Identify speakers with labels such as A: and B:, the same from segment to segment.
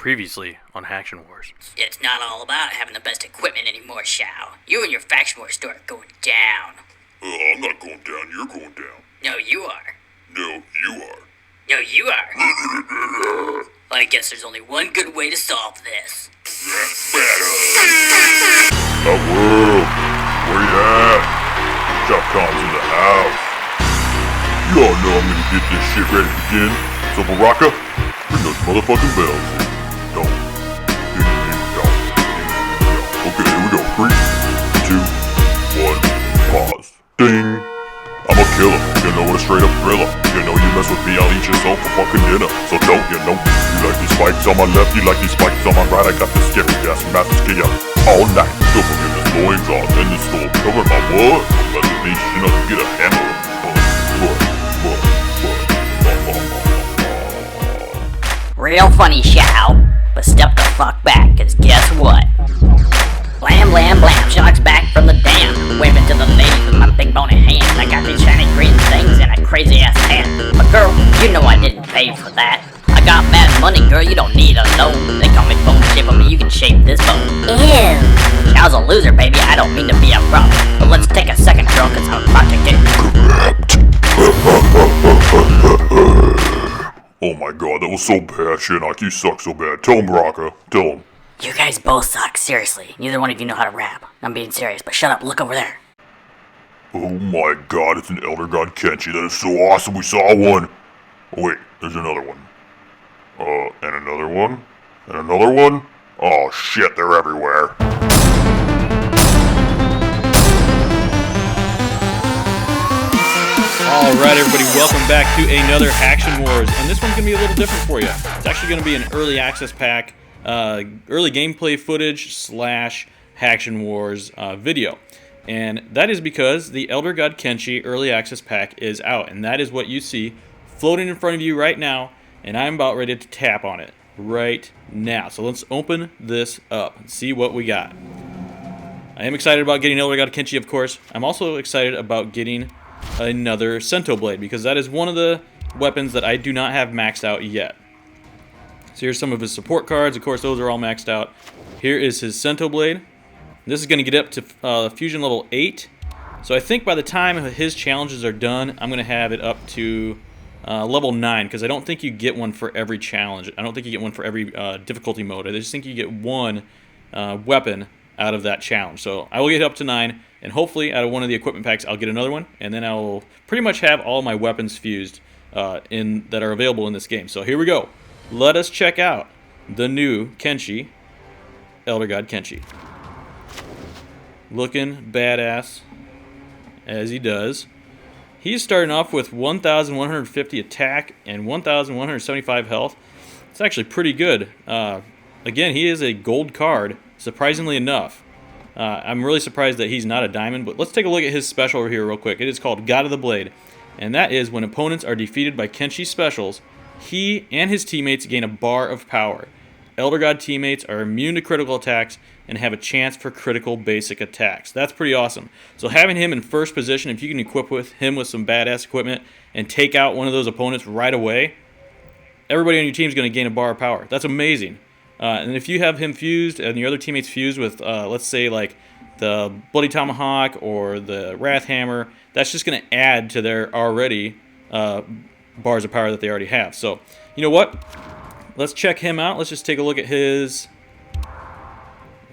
A: Previously on Haction Wars.
B: It's not all about having the best equipment anymore, Shao. You and your Faction Wars store are going down.
C: I'm not going down, you're going down.
B: No, you are.
C: No, you are.
B: No, you are. Well, I guess there's only one good way to solve this.
C: World, where you at? Shopcon's in the house. You all know I'm gonna get this shit ready to begin. So Baraka, bring those motherfucking bells in. Don't. Ding, ding, dong. Ding, ding, dong. Okay, here we go. 3, 2, 1, pause. Ding. I'm a killer, you know, what a straight up thriller. You know, you mess with me, I'll eat yourself for fucking dinner. So don't, you know, you like these spikes on my left, you like these spikes on my right. I got this scary ass massive scare all night. Still forgiveness, loins on in the store. Cover my what? Imagination, I get a hammer.
B: Real funny, Shao. But step the fuck back, cause guess what? Blam, blam, blam, Shark's back from the dam. Waving to the ladies with my big bony hand. I got these shiny green things and a crazy ass tan. But girl, you know I didn't pay for that. I got mad money, girl, you don't need a loan. They call me bone shape, but you can shape this bone. Ew. Shao's a loser, baby, I don't mean to be a problem. But let's take a second, girl, cause I'm about to get
C: correct. Oh my god, that was so bad, Shinnok, you suck so bad. Tell him, Baraka, tell him.
B: You guys both suck, seriously. Neither one of you know how to rap. I'm being serious, but shut up, look over there.
C: Oh my god, it's an Elder God Kenshi. That is so awesome, we saw one. Oh wait, there's another one. And another one. And another one. Oh shit, they're everywhere.
A: Alright everybody, welcome back to another Haction Wars. And this one's going to be a little different for you. It's actually going to be an early access pack. Early gameplay footage / Haction Wars video. And that is because the Elder God Kenshi early access pack is out. And that is what you see floating in front of you right now. And I'm about ready to tap on it right now. So let's open this up and see what we got. I am excited about getting Elder God Kenshi, of course. I'm also excited about getting another Sento Blade, because that is one of the weapons that I do not have maxed out yet. So here's some of his support cards. Of course, those are all maxed out. Here is his Sento Blade. This is going to get up to Fusion level 8. So I think by the time his challenges are done, I'm going to have it up to level 9, because I don't think you get one for every challenge. I don't think you get one for every difficulty mode. I just think you get one weapon out of that challenge. So I will get up to 9, and hopefully out of one of the equipment packs I'll get another one, and then I'll pretty much have all my weapons fused that are available in this game. So here we go. Let us check out the new Kenshi, Elder God Kenshi. Looking badass as he does. He's starting off with 1,150 attack and 1,175 health. It's actually pretty good. Again, he is a gold card, surprisingly enough. I'm really surprised that he's not a diamond, but let's take a look at his special over here real quick. It is called God of the Blade, and that is when opponents are defeated by Kenshi specials, he and his teammates gain a bar of power. Elder God teammates are immune to critical attacks and have a chance for critical basic attacks. That's pretty awesome. So having him in first position, if you can equip him with some badass equipment and take out one of those opponents right away, everybody on your team is going to gain a bar of power. That's amazing. And if you have him fused and your other teammates fused with, let's say, like the Bloody Tomahawk or the Wrath Hammer, that's just going to add to their already bars of power that they already have. So, you know what? Let's check him out. Let's just take a look at his...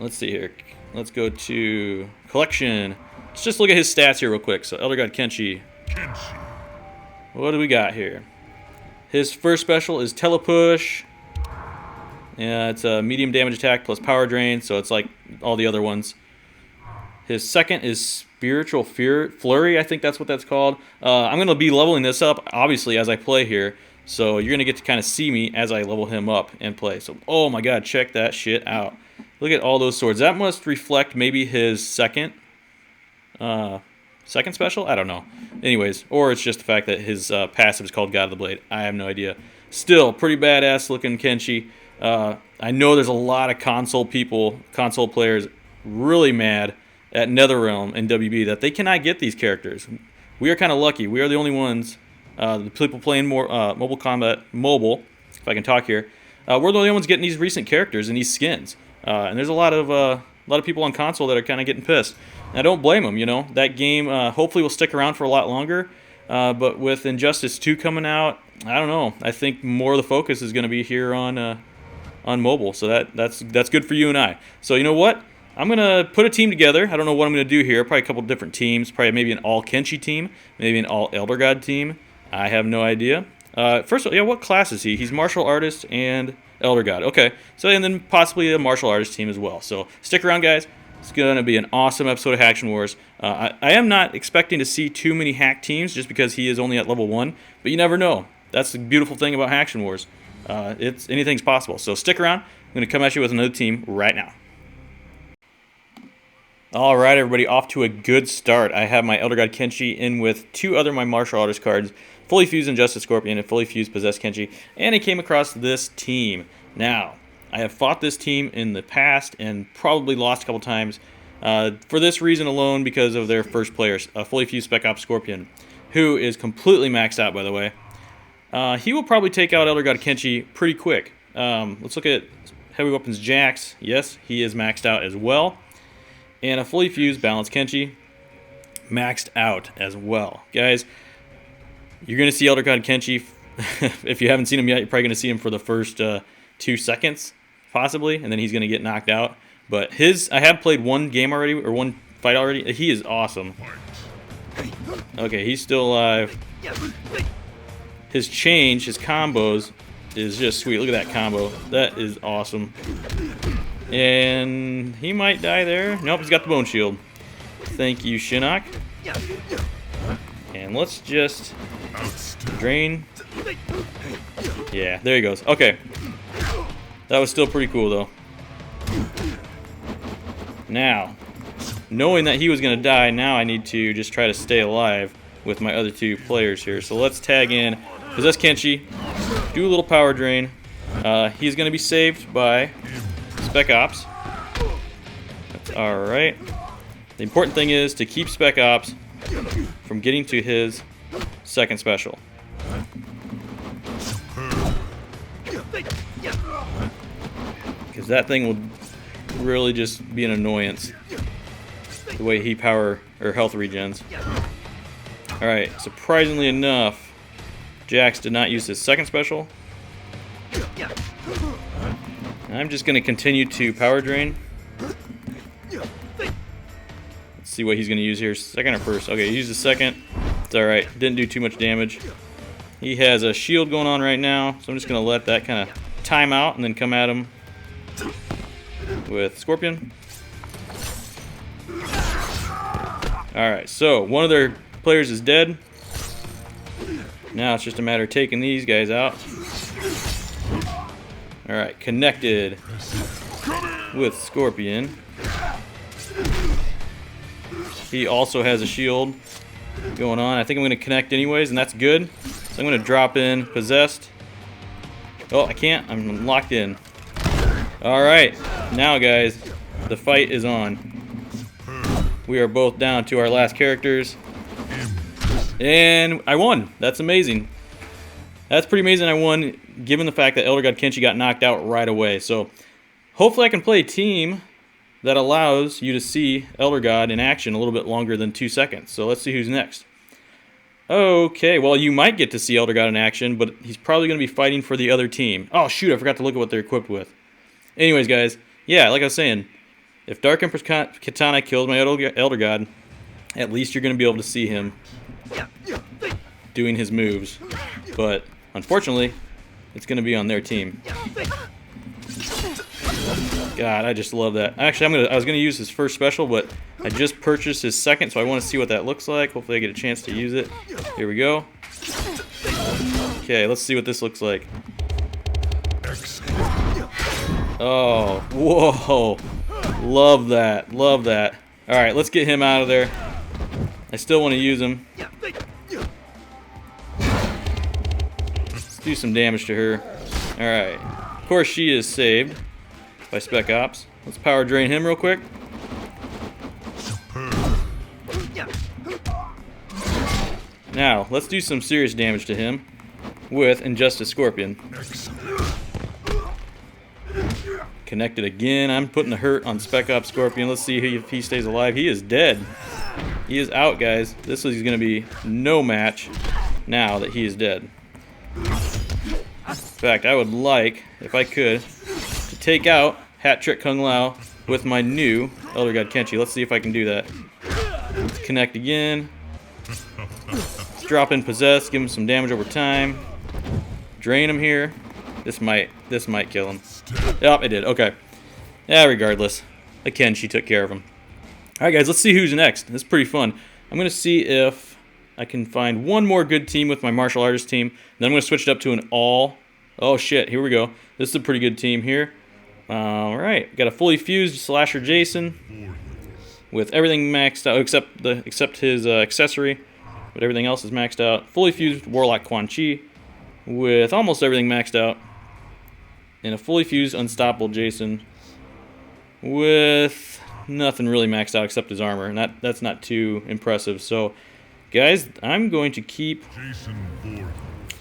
A: Let's see here. Let's go to collection. Let's just look at his stats here real quick. So, Elder God Kenshi. What do we got here? His first special is Telepush. Yeah, it's a medium damage attack plus power drain, so it's like all the other ones. His second is Spiritual Flurry, I think that's what that's called. I'm going to be leveling this up, obviously, as I play here. So you're going to get to kind of see me as I level him up and play. So, oh my god, check that shit out. Look at all those swords. That must reflect maybe his second special? I don't know. Anyways, or it's just the fact that his passive is called God of the Blade. I have no idea. Still, pretty badass looking Kenshi. I know there's a lot of console players, really mad at NetherRealm and WB that they cannot get these characters. We are kind of lucky. We are the only ones, the people playing more mobile combat, if I can talk here, we're the only ones getting these recent characters and these skins. And there's a lot of people on console that are kind of getting pissed. And I don't blame them. You know, that game hopefully will stick around for a lot longer. But with Injustice 2 coming out, I don't know. I think more of the focus is going to be here on mobile. So that's good for you and I. So you know what? I'm going to put a team together. I don't know what I'm going to do here. Probably a couple different teams. Probably maybe an All-Kenshi team. Maybe an All-Elder God team. I have no idea. First of all, yeah, what class is he? He's Martial Artist and Elder God. Okay. So, and then possibly a Martial Artist team as well. So stick around, guys. It's going to be an awesome episode of Haction Wars. I am not expecting to see too many hack teams just because he is only at level 1. But you never know. That's the beautiful thing about Haction Wars. Anything's possible. So stick around. I'm going to come at you with another team right now. All right, everybody, off to a good start. I have my Elder God Kenshi in with 2 other my Martial Artist cards, fully fused Injustice Scorpion and fully fused Possessed Kenshi, and I came across this team. Now, I have fought this team in the past and probably lost a couple times for this reason alone because of their first players, fully fused Spec Ops Scorpion, who is completely maxed out, by the way. He will probably take out Elder God Kenshi pretty quick. Let's look at Heavy Weapons Jax. Yes, he is maxed out as well. And a fully fused Balanced Kenshi, maxed out as well. Guys, you're going to see Elder God Kenshi. If you haven't seen him yet, you're probably going to see him for the first 2 seconds, possibly, and then he's going to get knocked out. But I have played one game already, or one fight already. He is awesome. Okay, he's still alive. His change, his combos, is just sweet. Look at that combo. That is awesome. And he might die there. Nope, he's got the bone shield. Thank you, Shinnok. And let's just drain. Yeah, there he goes. Okay. That was still pretty cool, though. Now, knowing that he was going to die, now I need to just try to stay alive with my other 2 players here. So let's tag in Possess Kenshi, do a little power drain. He's going to be saved by Spec Ops. That's alright. The important thing is to keep Spec Ops from getting to his second special. Because that thing will really just be an annoyance. The way he power or health regens. Alright, surprisingly enough, Jax did not use his second special. I'm just going to continue to power drain. Let's see what he's going to use here. Second or first? Okay, he used the second. It's alright. Didn't do too much damage. He has a shield going on right now, so I'm just going to let that kind of time out and then come at him with Scorpion. Alright, so one of their players is dead. Now it's just a matter of taking these guys out. Alright, connected with Scorpion. He also has a shield going on. I think I'm going to connect anyways, and that's good. So I'm going to drop in Possessed. Oh, I can't. I'm locked in. Alright, now guys, the fight is on. We are both down to our last characters. And I won. That's amazing. That's pretty amazing I won, given the fact that Elder God Kenshi got knocked out right away. So hopefully I can play a team that allows you to see Elder God in action a little bit longer than 2 seconds. So let's see who's next. Okay, well, you might get to see Elder God in action, but he's probably going to be fighting for the other team. Oh, shoot, I forgot to look at what they're equipped with. Anyways, guys, yeah, like I was saying, if Dark Empress Katana kills my Elder God, at least you're going to be able to see him doing his moves. But unfortunately, it's going to be on their team. God, I just love that. Actually, I was going to use his first special, but I just purchased his second, so I want to see what that looks like. Hopefully I get a chance to use it. Here we go. Okay, let's see what this looks like. Oh, whoa. Love that. Love that. All right, let's get him out of there. I still want to use him. Let's do some damage to her. All right. Of course, she is saved by Spec Ops. Let's power drain him real quick. Now, let's do some serious damage to him with Injustice Scorpion. Connected again. I'm putting the hurt on Spec Ops Scorpion. Let's see if he stays alive. He is dead. He is out, guys. This is going to be no match now that he is dead. In fact, I would like, if I could, to take out Hat Trick Kung Lao with my new Elder God Kenshi. Let's see if I can do that. Let's connect again. Let's drop in Possess, give him some damage over time. Drain him here. This might kill him. Yep, it did. Okay. Yeah, regardless. The Kenshi took care of him. Alright guys, let's see who's next. This is pretty fun. I'm going to see if I can find one more good team with my martial artist team. Then I'm going to switch it up to an all... Oh shit, here we go. This is a pretty good team here. Alright, got a fully fused Slasher Jason with everything maxed out except his accessory, but everything else is maxed out. Fully fused Warlock Quan Chi with almost everything maxed out, and a fully fused Unstoppable Jason with nothing really maxed out except his armor, and that's not too impressive. So, guys, I'm going to keep...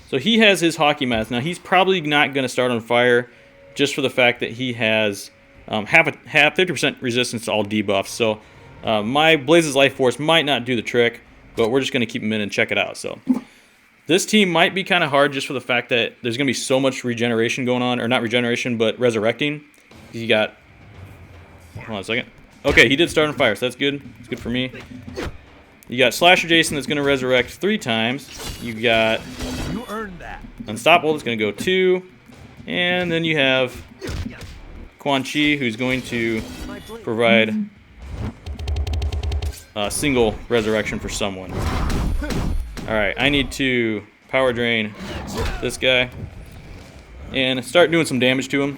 A: So he has his hockey mask. Now, he's probably not going to start on fire just for the fact that he has half 50% resistance to all debuffs. So my Blaze's Life Force might not do the trick, but we're just going to keep him in and check it out. So this team might be kind of hard just for the fact that there's going to be so much regeneration going on, or not regeneration, but resurrecting. You got... Hold on a second. Okay, he did start on fire, so that's good. It's good for me. You got Slasher Jason that's going to resurrect 3 times. You got Unstoppable that's going to go 2. And then you have Quan Chi who's going to provide a single resurrection for someone. Alright, I need to power drain this guy and start doing some damage to him.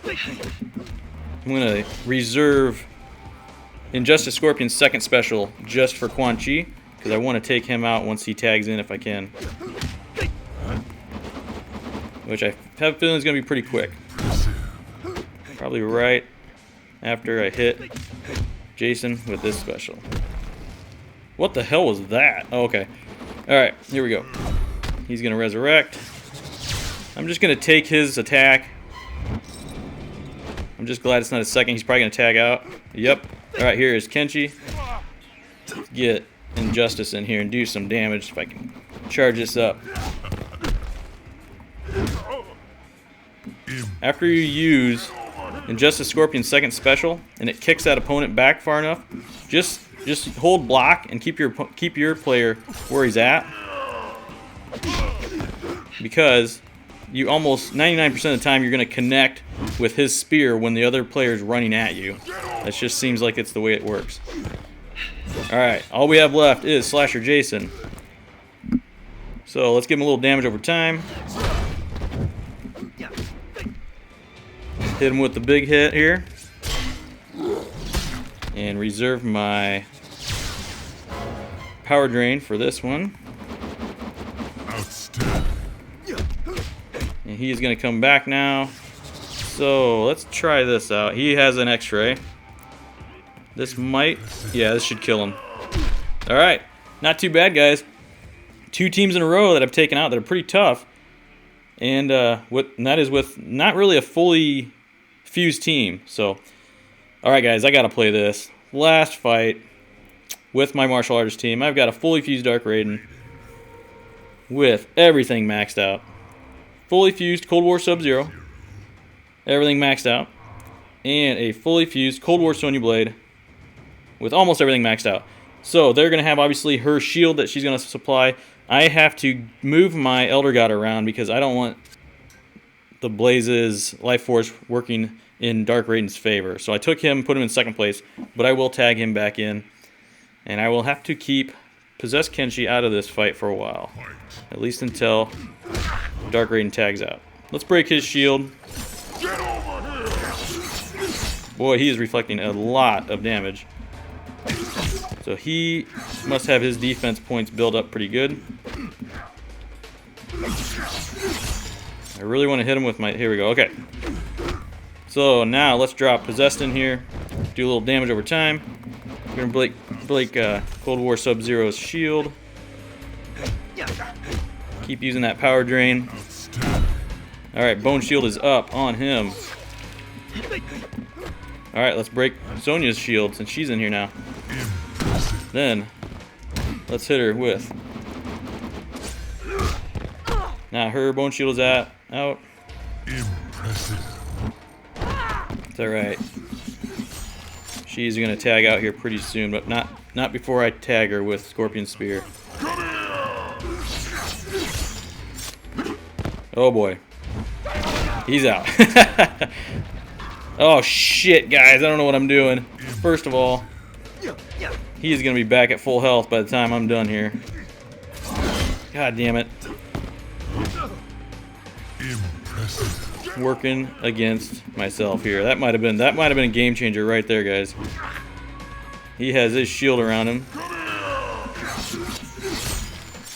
A: I'm going to reserve Injustice Scorpion's second special just for Quan Chi, because I want to take him out once he tags in if I can. Which I have a feeling is going to be pretty quick. Probably right after I hit Jason with this special. What the hell was that? Oh, okay. Alright, here we go. He's going to resurrect. I'm just going to take his attack. I'm just glad it's not a second. He's probably going to tag out. Yep. Alright, here is Kenshi. Let's get Injustice in here and do some damage if I can charge this up. After you use Injustice Scorpion's second special and it kicks that opponent back far enough, just hold block and keep your player where he's at, because you almost 99% of the time you're going to connect with his spear when the other player is running at you. That just seems like it's the way it works. Alright, all we have left is Slasher Jason. So let's give him a little damage over time. Hit him with the big hit here. And reserve my power drain for this one. And he is going to come back now. So let's try this out. He has an X-ray. This might... Yeah, this should kill him. Alright. Not too bad, guys. 2 teams in a row that I've taken out that are pretty tough. And that is with not really a fully fused team. So, alright guys, I gotta play this. Last fight with my martial artist team. I've got a fully fused Dark Raiden with everything maxed out. Fully fused Cold War Sub-Zero. Everything maxed out. And a fully fused Cold War Sonya Blade with almost everything maxed out. So they're going to have obviously her shield that she's going to supply. I have to move my Elder God around because I don't want the Blaze's Life Force working in Dark Raiden's favor. So I took him, put him in second place, but I will tag him back in. And I will have to keep Possessed Kenshi out of this fight for a while. At least until Dark Raiden tags out. Let's break his shield. Boy, he is reflecting a lot of damage. So he must have his defense points built up pretty good. I really want to hit him with my... Here we go. Okay. So now let's drop Possessed in here. Do a little damage over time. We're going to break Cold War Sub-Zero's shield. Keep using that power drain. Alright, Bone Shield is up on him. Alright, let's break Sonya's shield since she's in here now. Then, let's hit her with. Now her Bone Shield is out. It's alright. She's gonna tag out here pretty soon, but not before I tag her with Scorpion Spear. Oh boy. He's out. Oh shit, guys, I don't know what I'm doing. First of all, he's gonna be back at full health by the time I'm done here. God damn it. Working against myself here. That might have been a game changer right there, guys. He has his shield around him.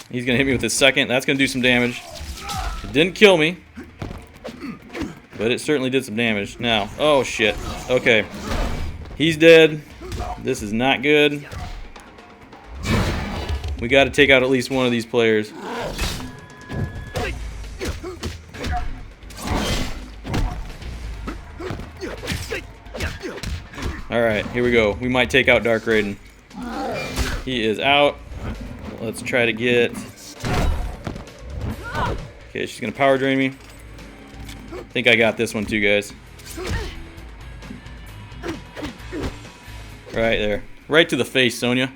A: He's gonna hit me with his second. That's gonna do some damage. It didn't kill me, but it certainly did some damage. Now, oh shit. Okay, he's dead. This is not good. We got to take out at least one of these players. Alright, here we go. We might take out Dark Raiden. He is out. Let's try to get... Okay, she's going to power drain me. I think I got this one too, guys. Right there. Right to the face, Sonya.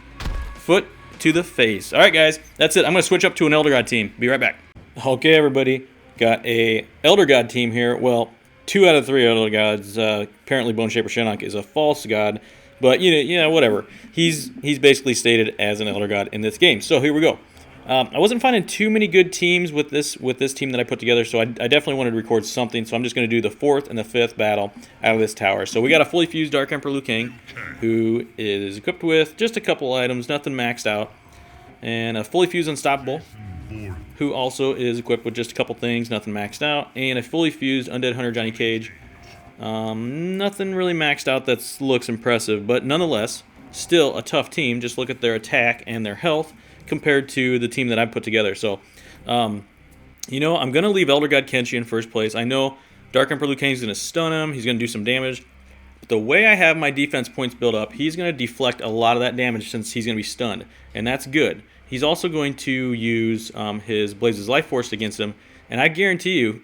A: Foot to the face. Alright, guys. That's it. I'm going to switch up to an Elder God team. Be right back. Okay, everybody. Got a Elder God team here. Well, 2 out of 3 Elder Gods. Apparently Bone Shaper Shinnok is a false god. But, you know, whatever. He's basically stated as an Elder God in this game. So, here we go. I wasn't finding too many good teams with this team that I put together, so I definitely wanted to record something, so I'm just going to do the 4th and the 5th battle out of this tower. So we got a fully fused Dark Emperor Liu Kang, who is equipped with just a couple items, nothing maxed out, and a fully fused Unstoppable, who also is equipped with just a couple things, nothing maxed out, and a fully fused Undead Hunter Johnny Cage. Nothing really maxed out that looks impressive, but nonetheless, still a tough team. Just look at their attack and their health compared to the team that I put together. So, you know, I'm going to leave Elder God Kenshi in first place. I know Dark Emperor Liu Kang is going to stun him. He's going to do some damage. But the way I have my defense points built up, he's going to deflect a lot of that damage since he's going to be stunned. And that's good. He's also going to use his Blaze's Life Force against him. And I guarantee you,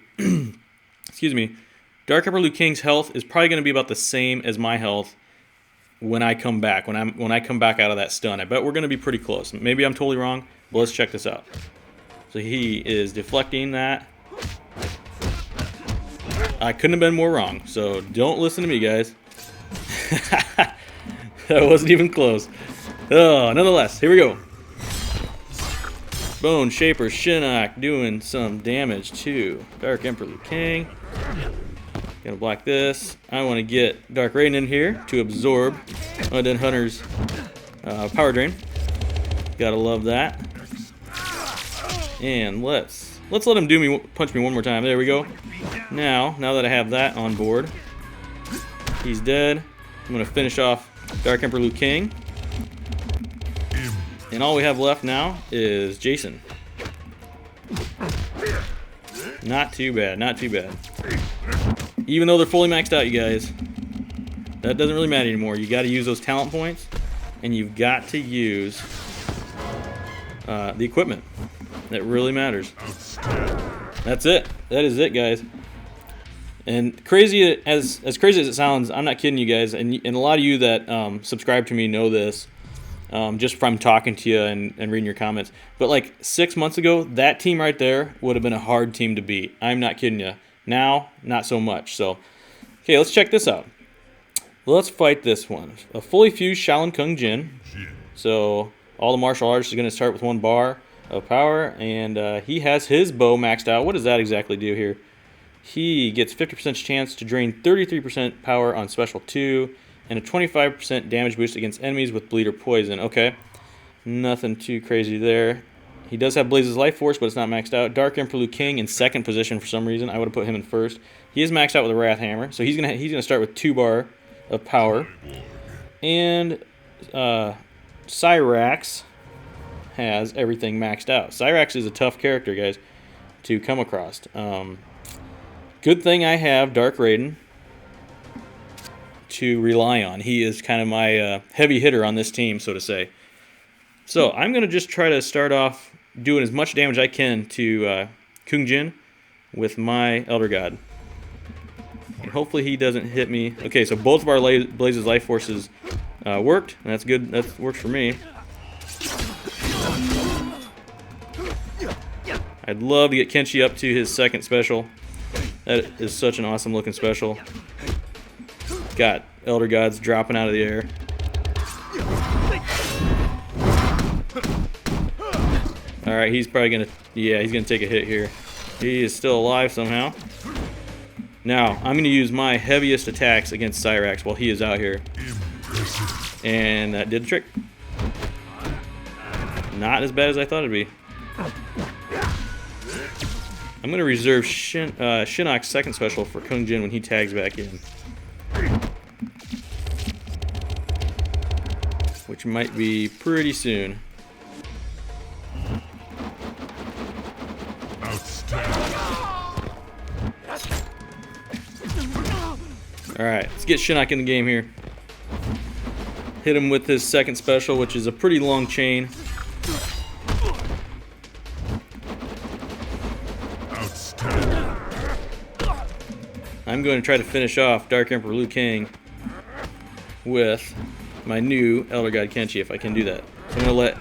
A: excuse me, Dark Emperor Liu Kang's health is probably going to be about the same as my health when I come back, when I come back out of that stun. I bet we're going to be pretty close. Maybe I'm totally wrong, but let's check this out. So he is deflecting that. I couldn't have been more wrong, so don't listen to me, guys. That wasn't even close. Oh, nonetheless, here we go. Bone Shaper Shinnok doing some damage to Dark Emperor Liu Kang. Gonna block this. I want to get Dark Raiden in here to absorb Undead Hunter's power drain. Gotta love that. And let's let him punch me one more time. There we go. Now that I have that on board, he's dead. I'm gonna finish off Dark Emperor Liu Kang. And all we have left now is Jason. Not too bad, not too bad. Even though they're fully maxed out, you guys, that doesn't really matter anymore. You got to use those talent points, and you've got to use the equipment. That really matters. That's it. That is it, guys. And crazy as crazy as it sounds, I'm not kidding you guys. And a lot of you that subscribe to me know this, just from talking to you and reading your comments. But like 6 months ago, that team right there would have been a hard team to beat. I'm not kidding you. Now, not so much. So, okay, let's check this out. Let's fight this one. A fully fused Shaolin Kung Jin. So, all the martial arts is going to start with 1 bar of power. And he has his bow maxed out. What does that exactly do here? He gets 50% chance to drain 33% power on Special 2. And a 25% damage boost against enemies with bleed or poison. Okay. Nothing too crazy there. He does have Blaze's Life Force, but it's not maxed out. Dark Emperor Liu Kang in 2nd position for some reason. I would have put him in 1st. He is maxed out with a Wrath Hammer, so he's gonna start with 2 bar of power. And Cyrax has everything maxed out. Cyrax is a tough character, guys, to come across. Good thing I have Dark Raiden to rely on. He is kind of my heavy hitter on this team, so to say. So I'm going to just try to start off doing as much damage I can to Kung Jin with my Elder God. And hopefully he doesn't hit me. Okay, so both of our Blaze's life forces worked, and that's good. That works for me. I'd love to get Kenshi up to his second special. That is such an awesome looking special. Got Elder Gods dropping out of the air. Alright, he's probably gonna, yeah, he's gonna take a hit here. He is still alive somehow. Now, I'm gonna use my heaviest attacks against Cyrax while he is out here. And that did the trick. Not as bad as I thought it'd be. I'm going to reserve Shinnok's second special for Kung Jin when he tags back in. Which might be pretty soon. Alright, let's get Shinnok in the game here. Hit him with his second special, which is a pretty long chain. I'm going to try to finish off Dark Emperor Liu Kang with my new Elder God Kenshi, if I can do that. So I'm going to let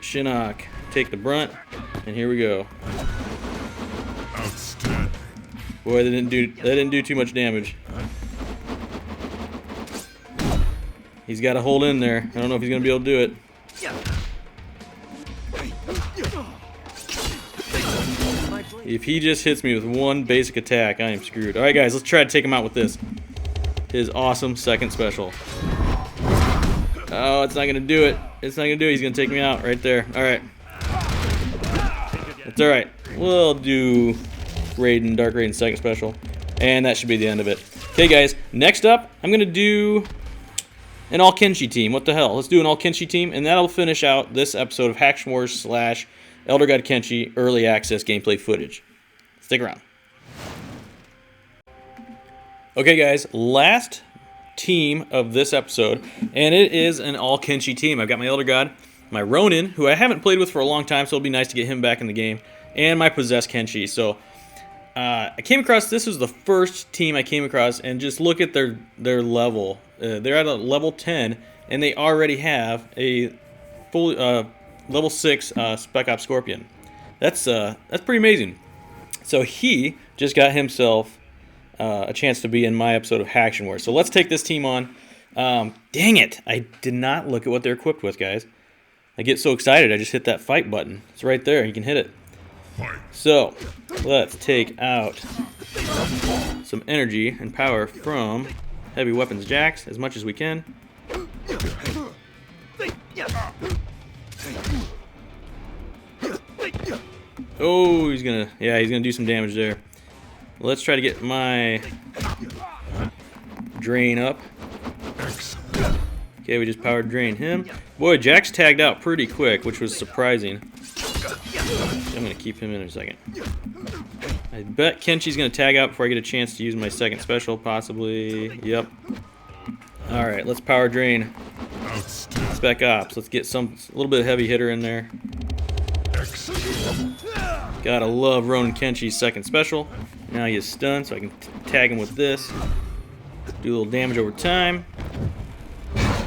A: Shinnok take the brunt, and here we go. Boy, that didn't do too much damage. He's got to hold in there. I don't know if he's going to be able to do it. If he just hits me with one basic attack, I am screwed. Alright guys, let's try to take him out with this. His awesome second special. Oh, it's not going to do it. It's not going to do it. He's going to take me out right there. Alright. That's alright. We'll do Raiden, Dark Raiden second special. And that should be the end of it. Okay guys, next up, I'm going to do an All-Kenshi team. What the hell? Let's do an All-Kenshi team, and that'll finish out this episode of Haction Wars / Elder God Kenshi early access gameplay footage. Stick around. Okay guys, last team of this episode, and it is an All-Kenshi team. I've got my Elder God, my Ronin, who I haven't played with for a long time, so it'll be nice to get him back in the game, and my Possessed Kenshi. So I came across, this was the first team I came across, and just look at their level. They're at a level 10, and they already have a full level 6 Spec Ops Scorpion. That's pretty amazing. So he just got himself a chance to be in my episode of Haction Wars. So let's take this team on. Dang it! I did not look at what they're equipped with, guys. I get so excited, I just hit that fight button. It's right there. You can hit it. So let's take out some energy and power from Heavy Weapons Jax as much as we can. Oh, he's gonna do some damage there. Let's try to get my drain up. Okay, we just powered drain him. Boy, Jax tagged out pretty quick, which was surprising. I'm gonna keep him in a second. I bet Kenshi's gonna tag out before I get a chance to use my second special, possibly. Yep. Alright, let's power drain Spec Ops. Let's get a little bit of heavy hitter in there. Gotta love Ronin Kenshi's second special. Now he is stunned, so I can tag him with this. Do a little damage over time.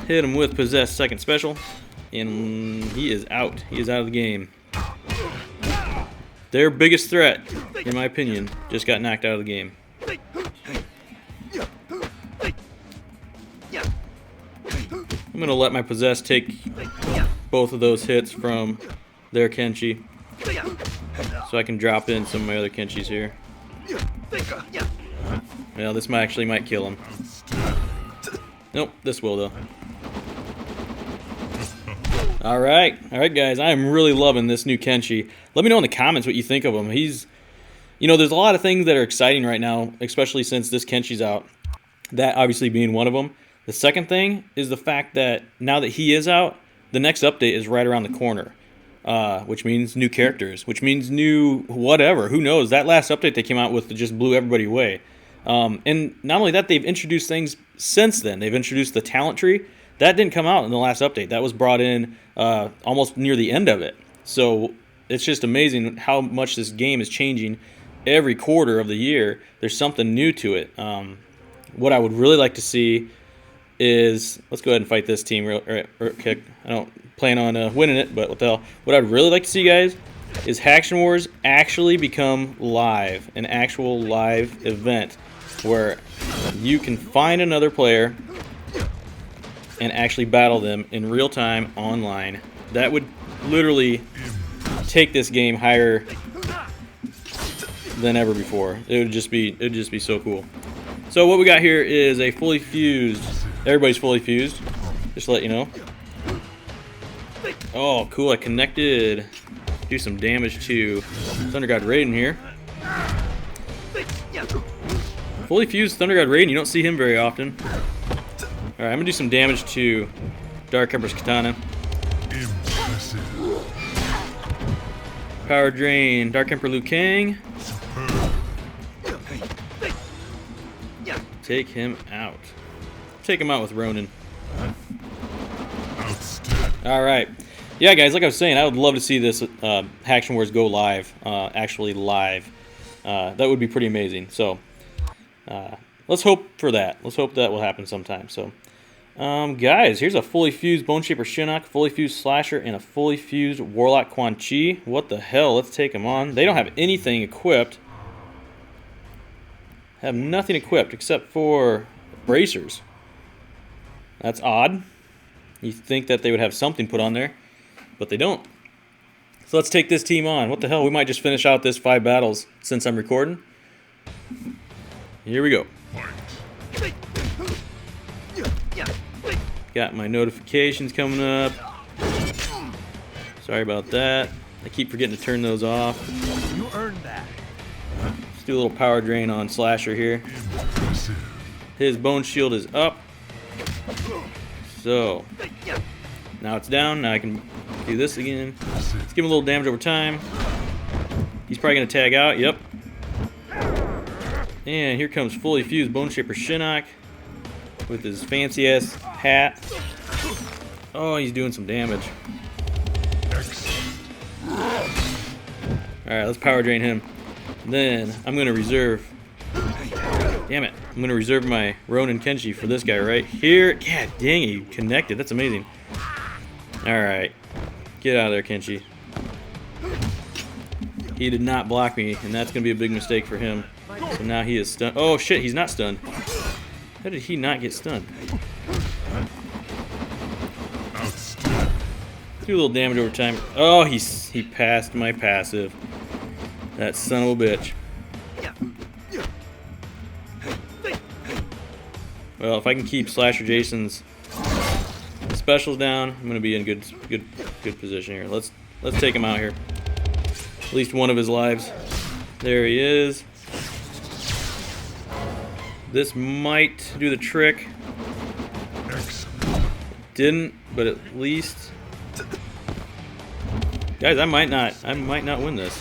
A: Hit him with Possessed second special. And he is out. He is out of the game. Their biggest threat, in my opinion, just got knocked out of the game. I'm going to let my Possessed take both of those hits from their Kenshi, so I can drop in some of my other Kenshis here. Well, this might kill him. Nope, this will though. Alright guys, I am really loving this new Kenshi. Let me know in the comments what you think of him. He's, there's a lot of things that are exciting right now, especially since this Kenshi's out. That obviously being one of them. The second thing is the fact that now that he is out, the next update is right around the corner. which means new characters, which means new whatever. Who knows? That last update they came out with just blew everybody away. And not only that, they've introduced things since then. They've introduced the talent tree. That didn't come out in the last update. That was brought in almost near the end of it. So it's just amazing how much this game is changing every quarter of the year. There's something new to it. What I would really like to see is, let's go ahead and fight this team real quick. I don't plan on winning it, but what the hell. What I'd really like to see, guys, is Haction Wars actually become live, an actual live event where you can find another player and actually battle them in real time online. That would literally take this game higher than ever before. It'd just be so cool. So what we got here is a fully fused. Everybody's fully fused. Just to let you know. Oh, cool! I connected. Do some damage to Thunder God Raiden here. Fully fused Thunder God Raiden. You don't see him very often. All right, I'm gonna do some damage to Dark Emperor's Katana. Power Drain Dark Emperor Liu Kang. Take him out. Take him out with Ronin. All right. Yeah, guys, like I was saying, I would love to see this Haction Wars go live, actually live. That would be pretty amazing. So let's hope for that. Let's hope that will happen sometime. So, guys, here's a fully fused Bone Shaper Shinnok, fully fused Slasher, and a fully fused Warlock Quan Chi. What the hell? Let's take them on. They don't have anything equipped. Have nothing equipped except for bracers. That's odd. You think that they would have something put on there, but they don't. So let's take this team on. What the hell? We might just finish out this 5 battles since I'm recording. Here we go. Got my notifications coming up. Sorry about that. I keep forgetting to turn those off.
D: You earned that.
A: Let's do a little power drain on Slasher here. His bone shield is up. So, now it's down. Now I can do this again. Let's give him a little damage over time. He's probably going to tag out. Yep. And here comes fully fused Bone Shaper Shinnok with his fancy-ass hat. Oh, he's doing some damage. Alright, let's power drain him. Then, I'm going to reserve... Damn it. I'm going to reserve my Ronin Kenshi for this guy right here. Yeah, dang, he connected. That's amazing. Alright. Get out of there, Kenshi. He did not block me, and that's going to be a big mistake for him. So now he is stunned. Oh, shit, he's not stunned. How did he not get stunned? Do a little damage over time. Oh, he passed my passive. That son of a bitch. Well, if I can keep Slasher Jason's specials down, I'm gonna be in good position here. Let's take him out here. At least one of his lives. There he is. This might do the trick. Didn't, but at least, guys, I might not win this.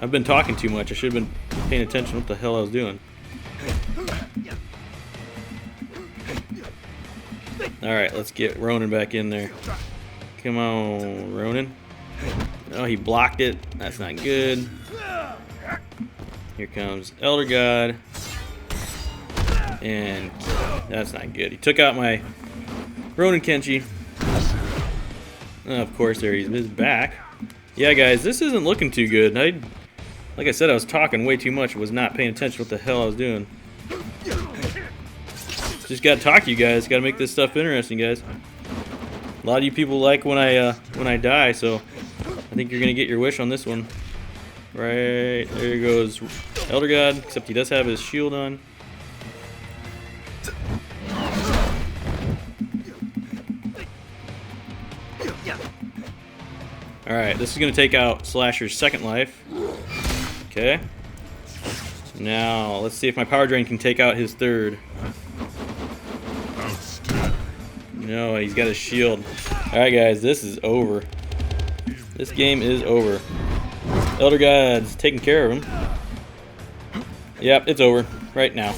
A: I've been talking too much. I should have been paying attention to what the hell I was doing. Alright, let's get Ronin back in there. Come on, Ronin. Oh, he blocked it. That's not good. Here comes Elder God. And that's not good. He took out my Ronin Kenshi. Of course, there he's back. Yeah, guys, this isn't looking too good. Like I said, I was talking way too much. Was not paying attention to what the hell I was doing. Just gotta talk to you guys. Gotta make this stuff interesting, guys. A lot of you people like when I die, so I think you're gonna get your wish on this one. Right there goes Elder God, except he does have his shield on. Alright, this is going to take out Slasher's second life. Okay. Now, let's see if my power drain can take out his third. No, he's got his shield. Alright, guys, this is over. This game is over. Elder God's taking care of him. Yep, it's over right now.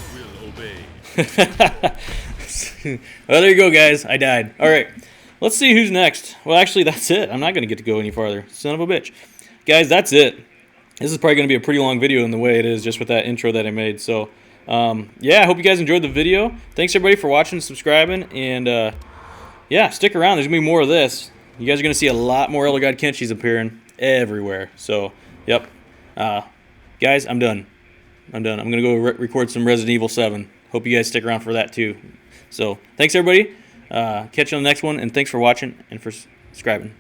A: Well, there you go, guys. I died. All right, let's see who's next. Well, actually, that's it. I'm not going to get to go any farther. Son of a bitch. Guys, that's it. This is probably going to be a pretty long video in the way it is, just with that intro that I made. So, yeah, I hope you guys enjoyed the video. Thanks, everybody, for watching and subscribing. And, yeah, stick around. There's going to be more of this. You guys are going to see a lot more Elder God Kenshis appearing everywhere. So, yep. Guys, I'm done. I'm going to go record some Resident Evil 7. Hope you guys stick around for that, too. So, thanks, everybody. Catch you on the next one, and thanks for watching and for subscribing.